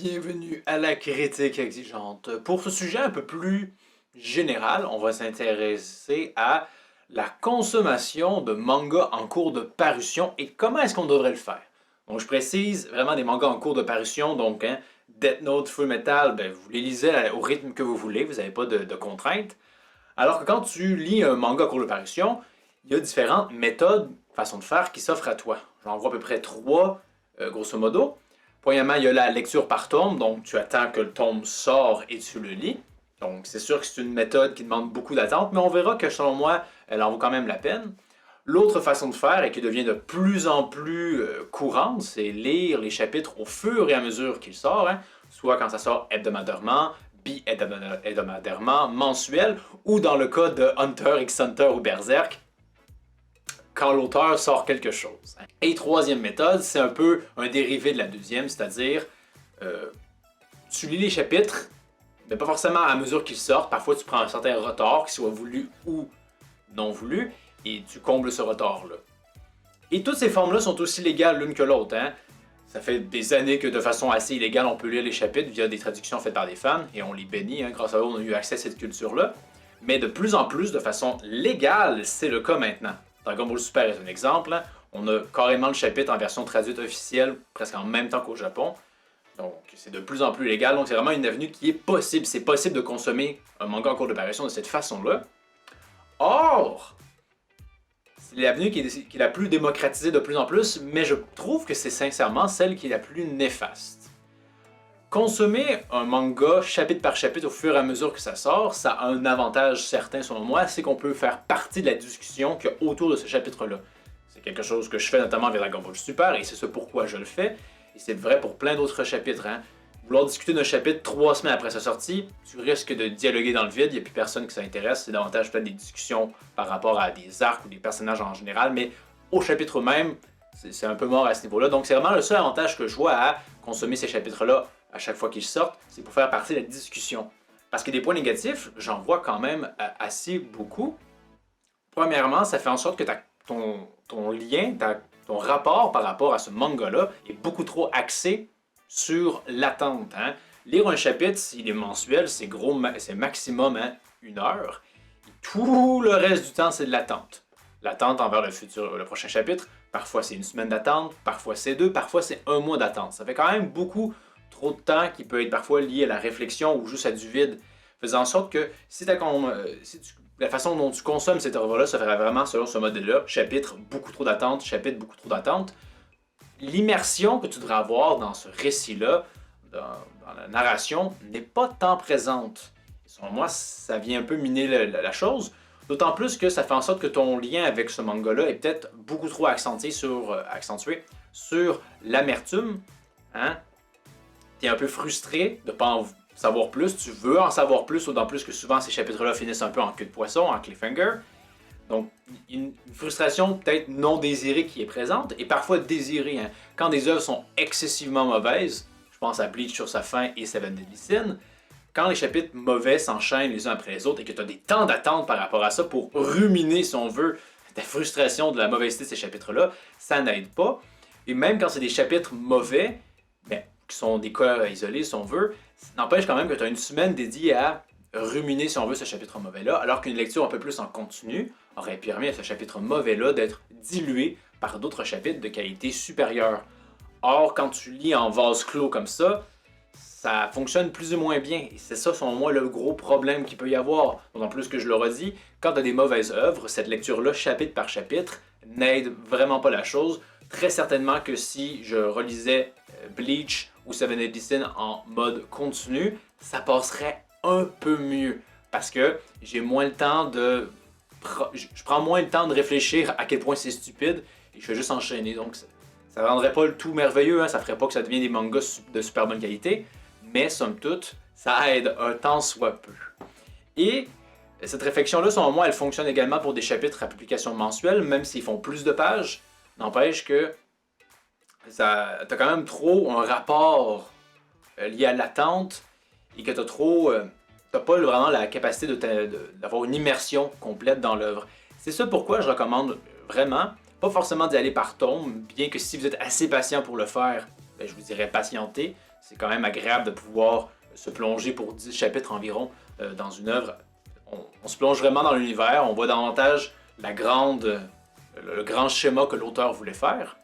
Bienvenue à la critique exigeante. Pour ce sujet un peu plus général, on va s'intéresser à la consommation de mangas en cours de parution et comment est-ce qu'on devrait le faire. Donc je précise vraiment des mangas en cours de parution, donc Death Note, Full Metal, ben, vous les lisez au rythme que vous voulez, vous n'avez pas de contraintes. Alors que quand tu lis un manga en cours de parution, il y a différentes méthodes, façons de faire qui s'offrent à toi. J'en vois à peu près trois, grosso modo. Premièrement, il y a la lecture par tome, donc tu attends que le tome sort et tu le lis. Donc c'est sûr que c'est une méthode qui demande beaucoup d'attente, mais on verra que selon moi, elle en vaut quand même la peine. L'autre façon de faire, et qui devient de plus en plus courante, c'est lire les chapitres au fur et à mesure qu'ils sortent, hein, soit quand ça sort hebdomadairement, bi-hebdomadairement, mensuel, ou dans le cas de Hunter x Hunter ou Berserk, quand l'auteur sort quelque chose. Et troisième méthode, c'est un peu un dérivé de la deuxième, c'est-à-dire tu lis les chapitres, mais pas forcément à mesure qu'ils sortent, parfois tu prends un certain retard, qu'il soit voulu ou non voulu, et tu combles ce retard-là. Et toutes ces formes-là sont aussi légales l'une que l'autre. Hein? Ça fait des années que de façon assez illégale, on peut lire les chapitres via des traductions faites par des fans, et on les bénit, hein, grâce à eux, on a eu accès à cette culture-là. Mais de plus en plus, de façon légale, c'est le cas maintenant. Dragon Ball Super est un exemple. Hein. On a carrément le chapitre en version traduite officielle, presque en même temps qu'au Japon. Donc c'est de plus en plus légal. Donc c'est vraiment une avenue qui est possible. C'est possible de consommer un manga en cours de parution de cette façon-là. Or, c'est l'avenue qui est la plus démocratisée de plus en plus, mais je trouve que c'est sincèrement celle qui est la plus néfaste. Consommer un manga chapitre par chapitre au fur et à mesure que ça sort, ça a un avantage certain selon moi, c'est qu'on peut faire partie de la discussion qu'il y a autour de ce chapitre-là. C'est quelque chose que je fais notamment avec Dragon Ball Super, et c'est ce pourquoi je le fais, et c'est vrai pour plein d'autres chapitres. Hein. Vouloir discuter d'un chapitre 3 semaines après sa sortie, tu risques de dialoguer dans le vide, il n'y a plus personne qui s'intéresse, c'est davantage peut-être des discussions par rapport à des arcs ou des personnages en général, mais au chapitre même, c'est un peu mort à ce niveau-là. Donc c'est vraiment le seul avantage que je vois à consommer ces chapitres-là à chaque fois qu'ils sortent, c'est pour faire partie de la discussion. Parce que des points négatifs, j'en vois quand même assez beaucoup. Premièrement, ça fait en sorte que ton lien, ton rapport par rapport à ce manga-là est beaucoup trop axé sur l'attente. Hein? Lire un chapitre, s'il est mensuel, c'est maximum hein, 1 heure. Et tout le reste du temps, c'est de l'attente. L'attente envers le prochain chapitre, parfois c'est une semaine d'attente, parfois c'est 2, parfois c'est 1 mois d'attente. Ça fait quand même beaucoup trop de temps qui peut être parfois lié à la réflexion ou juste à du vide, faisant en sorte que la façon dont tu consommes cette œuvre-là se ferait vraiment selon ce modèle-là, chapitre, beaucoup trop d'attente, chapitre, beaucoup trop d'attente. L'immersion que tu devrais avoir dans ce récit-là, dans la narration, n'est pas tant présente. Et selon moi, ça vient un peu miner la chose, d'autant plus que ça fait en sorte que ton lien avec ce manga-là est peut-être beaucoup trop accentué sur l'amertume, hein? T'es un peu frustré de ne pas en savoir plus, tu veux en savoir plus, d'autant plus que souvent ces chapitres-là finissent un peu en queue de poisson, en cliffhanger. Donc, une frustration peut-être non désirée qui est présente, et parfois désirée. Hein. Quand des œuvres sont excessivement mauvaises, je pense à Bleach sur sa fin et Seven Deadly Sins, quand les chapitres mauvais s'enchaînent les uns après les autres et que tu as des temps d'attente par rapport à ça pour ruminer, si on veut, ta frustration de la mauvaiseté de ces chapitres-là, ça n'aide pas. Et même quand c'est des chapitres mauvais, ben, qui sont des cas isolés, si on veut, ça n'empêche quand même que tu as une semaine dédiée à ruminer, si on veut, ce chapitre mauvais-là, alors qu'une lecture un peu plus en continu aurait permis à ce chapitre mauvais-là d'être dilué par d'autres chapitres de qualité supérieure. Or, quand tu lis en vase clos comme ça fonctionne plus ou moins bien. Et c'est ça, selon moi, le gros problème qu'il peut y avoir. D'autant plus que je le redis, quand tu as des mauvaises œuvres, cette lecture-là, chapitre par chapitre, n'aide vraiment pas la chose. Très certainement que si je relisais Bleach ou Seven Deadly Sins en mode continu, ça passerait un peu mieux. Parce que j'ai moins le temps de... Je prends moins le temps de réfléchir à quel point c'est stupide et je fais juste enchaîner. Donc ça rendrait pas le tout merveilleux, hein, ça ferait pas que ça devienne des mangas de super bonne qualité, mais somme toute, ça aide un tant soit peu. Et cette réflexion-là, selon moi, elle fonctionne également pour des chapitres à publication mensuelle, même s'ils font plus de pages. N'empêche que t'as quand même trop un rapport lié à l'attente et que t'as pas vraiment la capacité d'avoir une immersion complète dans l'œuvre. C'est ça pourquoi je recommande vraiment, pas forcément d'y aller par tome, bien que si vous êtes assez patient pour le faire, ben, je vous dirais patienter. c'est quand même agréable de pouvoir se plonger pour 10 chapitres environ dans une œuvre. On se plonge vraiment dans l'univers, on voit davantage le grand schéma que l'auteur voulait faire.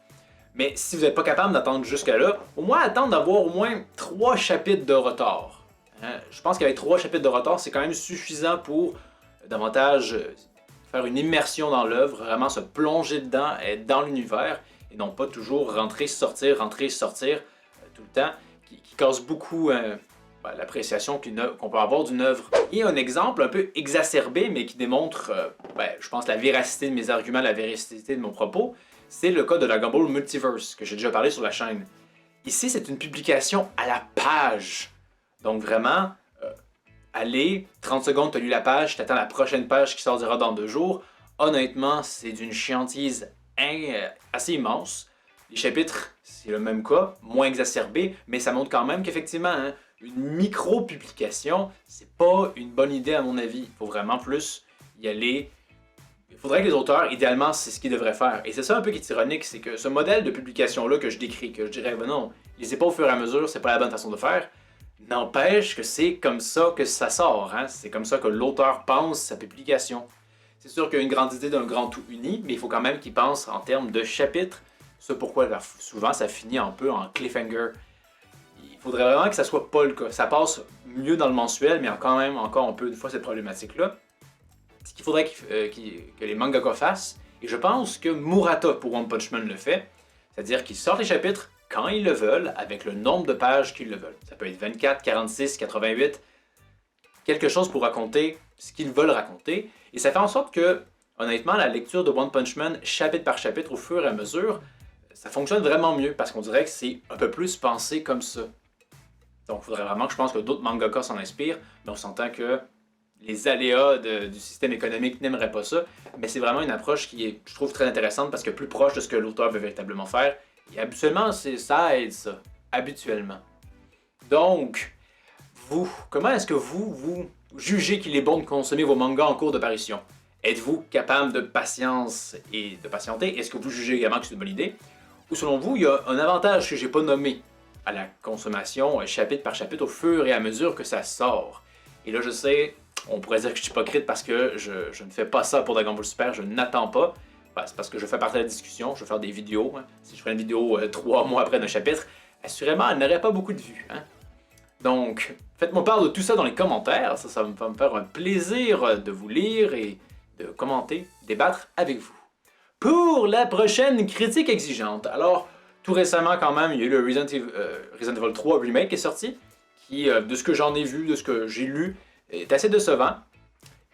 Mais si vous n'êtes pas capable d'attendre jusqu'à là, au moins attendre d'avoir au moins 3 chapitres de retard. Je pense qu'avec 3 chapitres de retard, c'est quand même suffisant pour davantage faire une immersion dans l'œuvre, vraiment se plonger dedans, être dans l'univers, et non pas toujours rentrer, sortir tout le temps, qui casse beaucoup l'appréciation qu'on peut avoir d'une œuvre. Et un exemple un peu exacerbé, mais qui démontre, je pense, la véracité de mes arguments, la véracité de mon propos, c'est le cas de Dragon Ball Multiverse, que j'ai déjà parlé sur la chaîne. Ici, c'est une publication à la page. Donc vraiment, allez, 30 secondes, tu as lu la page, tu attends la prochaine page qui sortira dans 2 jours. Honnêtement, c'est d'une chiantise assez immense. Les chapitres, c'est le même cas, moins exacerbé, mais ça montre quand même qu'effectivement, une micro-publication, c'est pas une bonne idée à mon avis. Il faut vraiment plus y aller. Il faudrait que les auteurs, idéalement, c'est ce qu'ils devraient faire. Et c'est ça un peu qui est ironique, c'est que ce modèle de publication-là que je décris, que je dirais, non, lisez pas au fur et à mesure, c'est pas la bonne façon de faire, n'empêche que c'est comme ça que ça sort. C'est comme ça que l'auteur pense sa publication. C'est sûr qu'il y a une grande idée d'un grand tout uni, mais il faut quand même qu'il pense en termes de chapitres. C'est pourquoi souvent ça finit un peu en cliffhanger. Il faudrait vraiment que ça soit pas le cas. Ça passe mieux dans le mensuel, mais quand même encore un peu une fois cette problématique-là. Ce qu'il faudrait que les mangaka fassent, et je pense que Murata pour One Punch Man le fait, c'est-à-dire qu'ils sortent les chapitres quand ils le veulent, avec le nombre de pages qu'ils le veulent. Ça peut être 24, 46, 88, quelque chose pour raconter ce qu'ils veulent raconter, et ça fait en sorte que, honnêtement, la lecture de One Punch Man, chapitre par chapitre, au fur et à mesure, ça fonctionne vraiment mieux, parce qu'on dirait que c'est un peu plus pensé comme ça. Donc il faudrait vraiment que je pense que d'autres mangaka s'en inspirent, mais on s'entend que les aléas du système économique n'aimeraient pas ça, mais c'est vraiment une approche qui est, je trouve, très intéressante parce que plus proche de ce que l'auteur veut véritablement faire, et habituellement, ça aide ça, habituellement. Donc, comment est-ce que vous jugez qu'il est bon de consommer vos mangas en cours de parution? Êtes-vous capable de patience et de patienter? Est-ce que vous jugez également que c'est une bonne idée? Ou selon vous, il y a un avantage que j'ai pas nommé à la consommation, chapitre par chapitre, au fur et à mesure que ça sort? Et là, je sais, on pourrait dire que je suis hypocrite parce que je ne fais pas ça pour Dragon Ball Super, je n'attends pas. C'est parce que je fais partie de la discussion, je vais faire des vidéos. Si je ferais une vidéo 3 mois après un chapitre, assurément, elle n'aurait pas beaucoup de vues. Donc, faites-moi part de tout ça dans les commentaires, ça va me faire un plaisir de vous lire et de commenter, débattre avec vous. Pour la prochaine critique exigeante, alors, tout récemment quand même, il y a eu le Resident Evil 3 Remake qui est sorti, qui, de ce que j'en ai vu, de ce que j'ai lu, est assez décevant.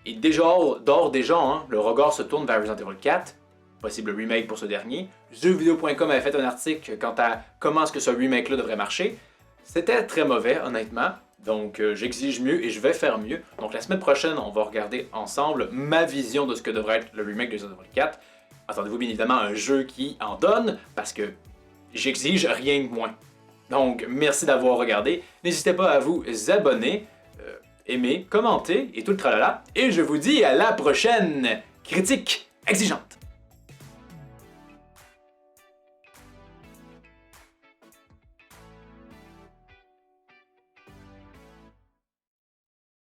Et déjà, le regard se tourne vers Resident Evil 4, possible remake pour ce dernier. Jeuxvideo.com avait fait un article quant à comment est-ce que ce remake-là devrait marcher. C'était très mauvais, honnêtement. Donc j'exige mieux et je vais faire mieux. Donc la semaine prochaine, on va regarder ensemble ma vision de ce que devrait être le remake de Resident Evil 4. Attendez-vous bien évidemment un jeu qui en donne, parce que j'exige rien de moins. Donc merci d'avoir regardé. N'hésitez pas à vous abonner, aimer, commenter et tout le tralala. Et je vous dis à la prochaine critique exigeante.